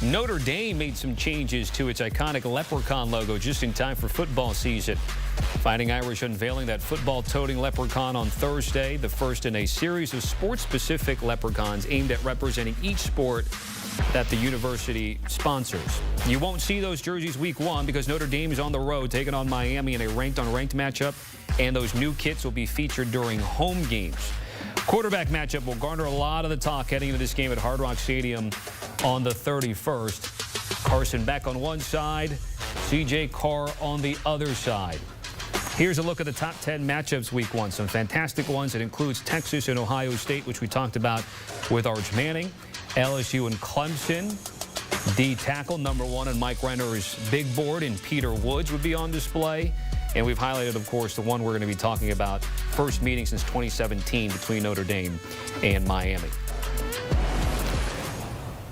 Notre Dame made some changes to its iconic leprechaun logo just in time for football season. Fighting Irish unveiling that football-toting leprechaun on Thursday, the first in a series of sports-specific leprechauns aimed at representing each sport that the university sponsors. You won't see those jerseys week one because Notre Dame is on the road taking on Miami in a ranked-on-ranked matchup, and those new kits will be featured during home games. Quarterback matchup will garner a lot of the talk heading into this game at Hard Rock Stadium on the 31st. Carson Beck on one side, Carr on the other side. Here's a look at the top 10 matchups week one. Some fantastic ones. It includes Texas and Ohio State, which we talked about with Arch Manning. LSU and Clemson. D tackle #1 and Mike Renner's big board and Peter Woods would be on display. And we've highlighted, of course, the one we're going to be talking about, first meeting since 2017 between Notre Dame and Miami.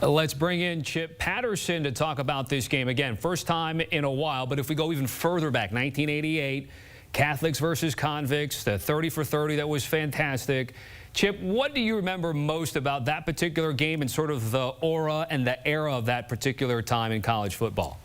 Let's bring in Chip Patterson to talk about this game. Again, first time in a while, but if we go even further back, 1988, Catholics versus convicts, the 30 for 30, that was fantastic. Chip, what do you remember most about that particular game and sort of the aura and the era of that particular time in college football?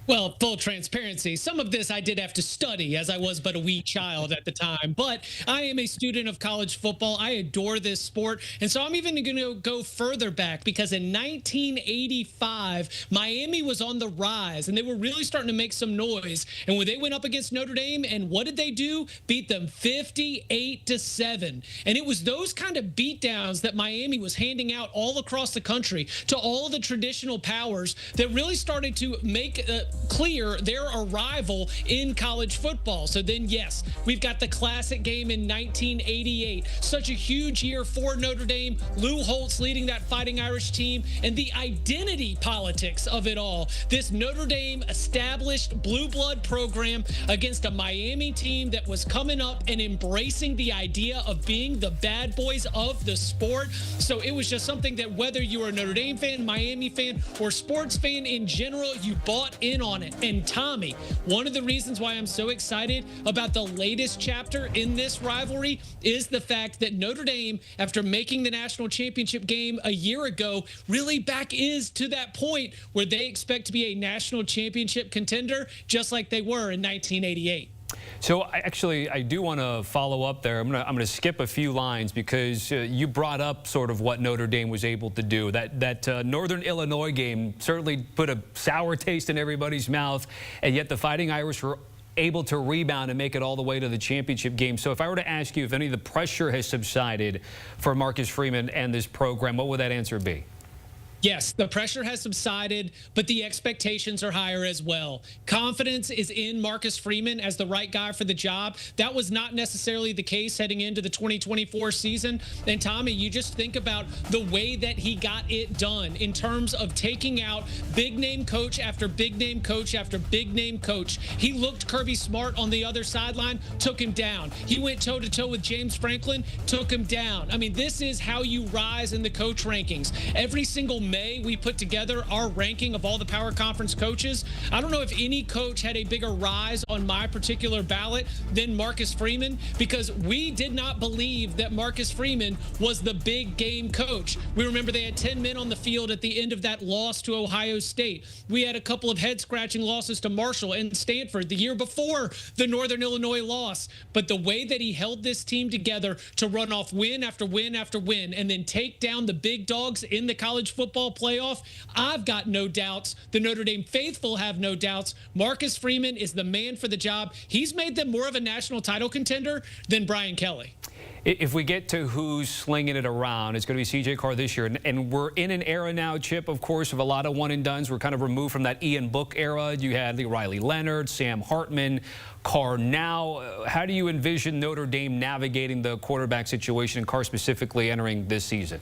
Well, full transparency, some of this I did have to study as I was but a wee child at the time. But I am a student of college football. I adore this sport. And so I'm even going to go further back because in 1985, Miami was on the rise and they were really starting to make some noise. And when they went up against Notre Dame, and what did they do? Beat them 58-7. And it was those kind of beatdowns that Miami was handing out all across the country to all of the traditional powers that really started to make clear their arrival in college football. So then, yes, we've got the classic game in 1988. Such a huge year for Notre Dame. Lou Holtz leading that Fighting Irish team, and the identity politics of it all. This Notre Dame established blue blood program against a Miami team that was coming up and embracing the idea of being the bad boys of the sport. So it was just something that whether you were a Notre Dame fan, Miami fan, or sports fan in general, you bought in on it. And Tommy, one of the reasons why I'm so excited about the latest chapter in this rivalry is the fact that Notre Dame, after making the national championship game a year ago, really back is to that point where they expect to be a national championship contender, just like they were in 1988. So I do want to follow up there. I'm going to skip a few lines because you brought up sort of what Notre Dame was able to do. That Northern Illinois game certainly put a sour taste in everybody's mouth, and yet the Fighting Irish were able to rebound and make it all the way to the championship game. So if I were to ask you if any of the pressure has subsided for Marcus Freeman and this program, what would that answer be? Yes, the pressure has subsided, but the expectations are higher as well. Confidence is in Marcus Freeman as the right guy for the job. That was not necessarily the case heading into the 2024 season. And Tommy, you just think about the way that he got it done in terms of taking out big name coach after big name coach after big name coach. He looked Kirby Smart on the other sideline, took him down. He went toe-to-toe with James Franklin, took him down. I mean, this is how you rise in the coach rankings. Every single May, we put together our ranking of all the power conference coaches. I don't know if any coach had a bigger rise on my particular ballot than Marcus Freeman, because we did not believe that Marcus Freeman was the big game coach. We remember they had 10 men on the field at the end of that loss to Ohio State. We had a couple of head-scratching losses to Marshall and Stanford the year before the Northern Illinois loss. But the way that he held this team together to run off win after win after win and then take down the big dogs in the college football playoff, I've got no doubts. The Notre Dame faithful have no doubts. Marcus Freeman is the man for the job. He's made them more of a national title contender than Brian Kelly. If we get to who's slinging it around, it's going to be Carr this year. And we're in an era now, Chip, of course, of a lot of one-and-dones. We're kind of removed from that Ian Book era. You had Riley Leonard, Sam Hartman, Carr now. How do you envision Notre Dame navigating the quarterback situation and Carr specifically entering this season?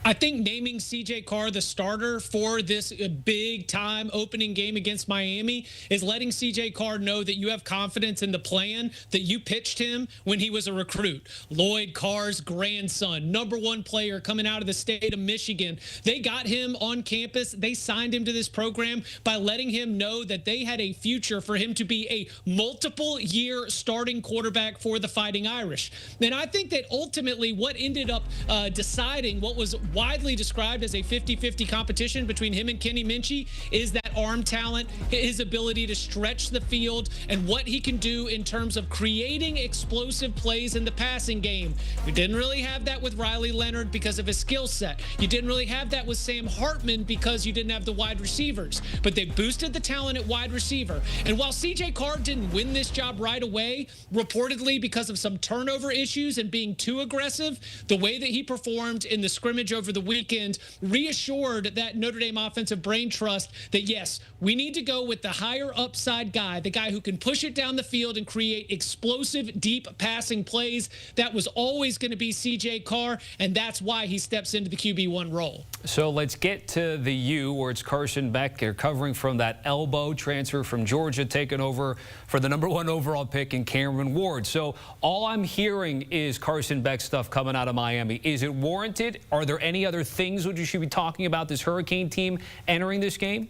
I think naming Carr the starter for this big-time opening game against Miami is letting Carr know that you have confidence in the plan that you pitched him when he was a recruit. Lloyd Carr's grandson, #1 player coming out of the state of Michigan. They got him on campus. They signed him to this program by letting him know that they had a future for him to be a multiple-year starting quarterback for the Fighting Irish. And I think that ultimately what ended up deciding what was widely described as a 50-50 competition between him and Kenny Minchie is that arm talent, his ability to stretch the field, and what he can do in terms of creating explosive plays in the passing game. We didn't really have that with Riley Leonard because of his skill set. You didn't really have that with Sam Hartman because you didn't have the wide receivers. But they boosted the talent at wide receiver. And while C.J. Carr didn't win this job right away, reportedly because of some turnover issues and being too aggressive, the way that he performed in the scrimmage over the weekend reassured that Notre Dame offensive brain trust that, yes, we need to go with the higher upside guy, the guy who can push it down the field and create explosive, deep passing plays. That was always going to be C.J. Carr, and that's why he steps into the QB1 role. So let's get to the U, where it's Carson Beck. They're covering from that elbow transfer from Georgia, taking over for the #1 overall pick in Cameron Ward. So all I'm hearing is Carson Beck stuff coming out of Miami. Is it warranted? Are there any other things that you should be talking about this Hurricane team entering this game?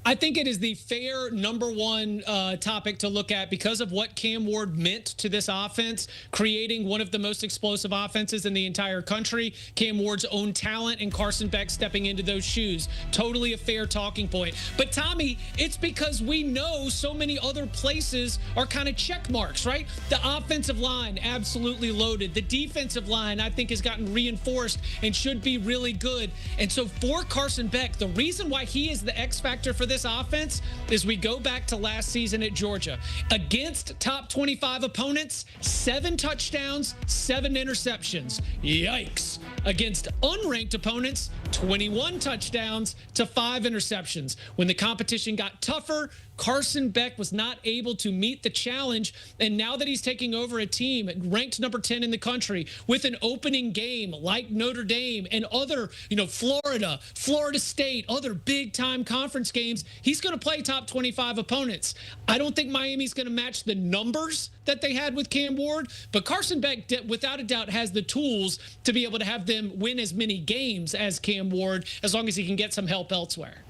I think it is the fair #1 topic to look at because of what Cam Ward meant to this offense, creating one of the most explosive offenses in the entire country. Cam Ward's own talent and Carson Beck stepping into those shoes. Totally a fair talking point. But, Tommy, it's because we know so many other places are kind of check marks, right? The offensive line, absolutely loaded. The defensive line, I think, has gotten reinforced and should be really good. And so for Carson Beck, the reason why he is the X factor for this offense is we go back to last season at Georgia. Against top 25 opponents, 7 touchdowns, 7 interceptions. Yikes. Against unranked opponents, 21 touchdowns to 5 interceptions. When the competition got tougher, Carson Beck was not able to meet the challenge. And now that he's taking over a team ranked #10 in the country with an opening game like Notre Dame and other, Florida State, other big time conference games, he's going to play top 25 opponents. I don't think Miami's going to match the numbers that they had with Cam Ward, but Carson Beck, without a doubt, has the tools to be able to have them win as many games as Cam Ward, as long as he can get some help elsewhere.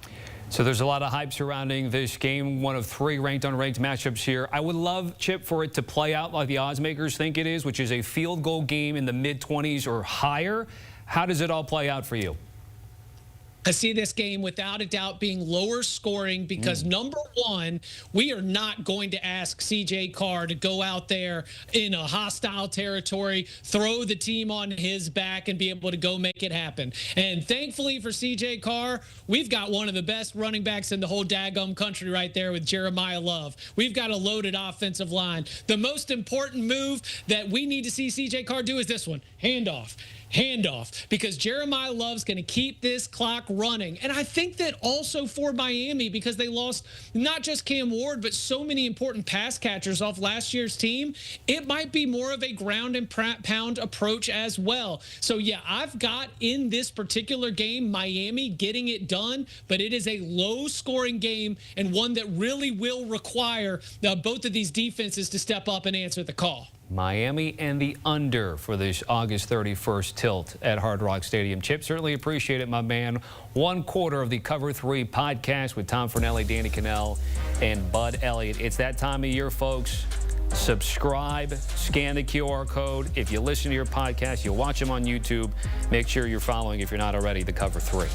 So there's a lot of hype surrounding this game, one of 3 ranked-unranked matchups here. I would love, Chip, for it to play out like the odds makers think it is, which is a field goal game in the mid-20s or higher. How does it all play out for you? I see this game without a doubt being lower scoring because #1, we are not going to ask C.J. Carr to go out there in a hostile territory, throw the team on his back and be able to go make it happen. And thankfully for C.J. Carr, we've got one of the best running backs in the whole daggum country right there with Jeremiah Love. We've got a loaded offensive line. The most important move that we need to see C.J. Carr do is this one, handoff, because Jeremiah Love's going to keep this clock running. And I think that also for Miami, because they lost not just Cam Ward, but so many important pass catchers off last year's team, it might be more of a ground and pound approach as well. So, yeah, I've got in this particular game Miami getting it done, but it is a low-scoring game and one that really will require both of these defenses to step up and answer the call. Miami and the under for this August 31st tilt at Hard Rock Stadium. Chip, certainly appreciate it, my man. 1/4 of the Cover 3 podcast with Tom Fornelli, Danny Cannell, and Bud Elliott. It's that time of year, folks. Subscribe, scan the QR code. If you listen to your podcast, you watch them on YouTube. Make sure you're following, if you're not already, the Cover 3.